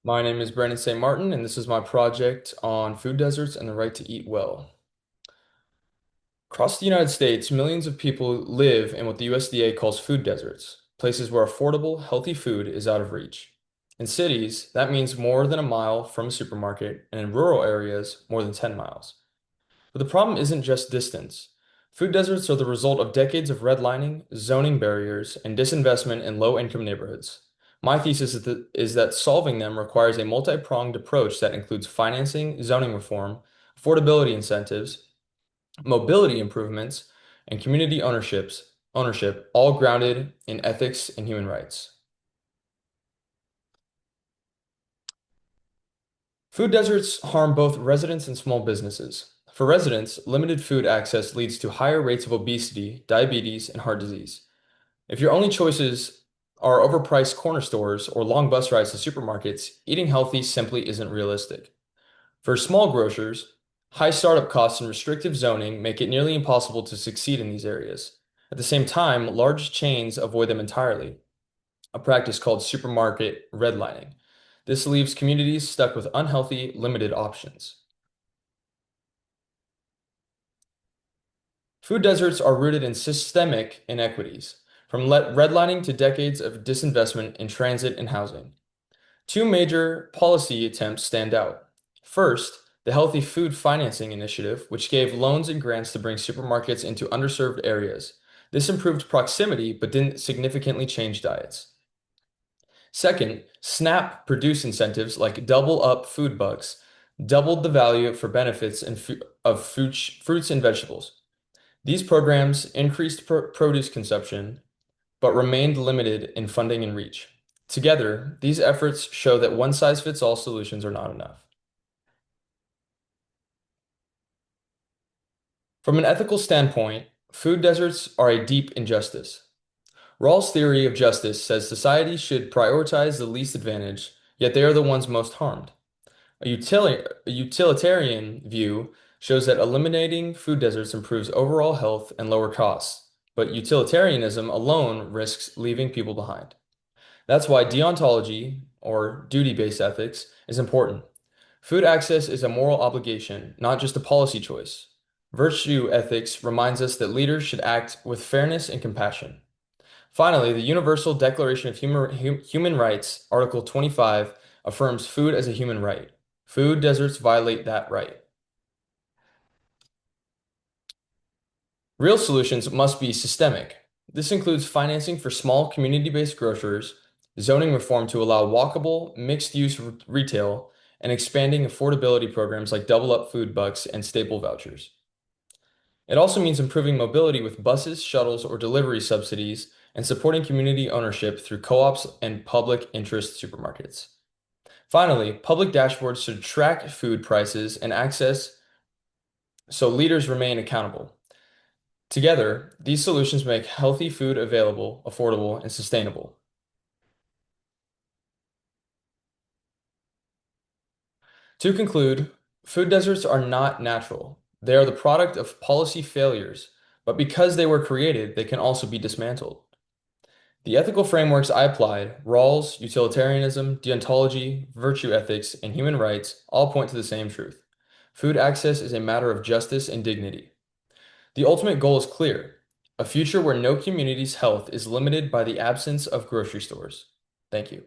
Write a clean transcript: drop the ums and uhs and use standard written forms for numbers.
My name is Brandon St. Martin, and this is my project on food deserts and the right to eat well. Across the United States, millions of people live in what the USDA calls food deserts, places where affordable, healthy food is out of reach. In cities, that means more than a mile from a supermarket, and in rural areas, more than 10 miles. But the problem isn't just distance. Food deserts are the result of decades of redlining, zoning barriers, and disinvestment in low-income neighborhoods. My thesis is that solving them requires a multi-pronged approach that includes financing, zoning reform, affordability incentives, mobility improvements, and community ownership, all grounded in ethics and human rights. Food deserts harm both residents and small businesses. For residents, limited food access leads to higher rates of obesity, diabetes, and heart disease. If your only choices are overpriced corner stores or long bus rides to supermarkets, eating healthy simply isn't realistic. For small grocers, high startup costs and restrictive zoning make it nearly impossible to succeed in these areas. At the same time, large chains avoid them entirely, a practice called supermarket redlining. This leaves communities stuck with unhealthy, limited options. Food deserts are rooted in systemic inequities, from redlining to decades of disinvestment in transit and housing. Two major policy attempts stand out. First, the Healthy Food Financing Initiative, which gave loans and grants to bring supermarkets into underserved areas. This improved proximity but didn't significantly change diets. Second, SNAP produce incentives like Double Up food bucks doubled the value for benefits of fruits and vegetables. These programs increased produce consumption but remained limited in funding and reach. Together, these efforts show that one-size-fits-all solutions are not enough. From an ethical standpoint, food deserts are a deep injustice. Rawls' theory of justice says society should prioritize the least advantaged, yet they are the ones most harmed. A utilitarian view shows that eliminating food deserts improves overall health and lower costs, but utilitarianism alone risks leaving people behind. That's why deontology, or duty-based ethics, is important. Food access is a moral obligation, not just a policy choice. Virtue ethics reminds us that leaders should act with fairness and compassion. Finally, the Universal Declaration of Human Rights, Article 25, affirms food as a human right. Food deserts violate that right. Real solutions must be systemic. This includes financing for small community-based grocers, zoning reform to allow walkable, mixed-use retail, and expanding affordability programs like Double Up food bucks and staple vouchers. It also means improving mobility with buses, shuttles, or delivery subsidies, and supporting community ownership through co-ops and public interest supermarkets. Finally, public dashboards should track food prices and access so leaders remain accountable. Together, these solutions make healthy food available, affordable, and sustainable. To conclude, food deserts are not natural. They are the product of policy failures, but because they were created, they can also be dismantled. The ethical frameworks I applied, Rawls, utilitarianism, deontology, virtue ethics, and human rights, all point to the same truth. Food access is a matter of justice and dignity. The ultimate goal is clear, a future where no community's health is limited by the absence of grocery stores. Thank you.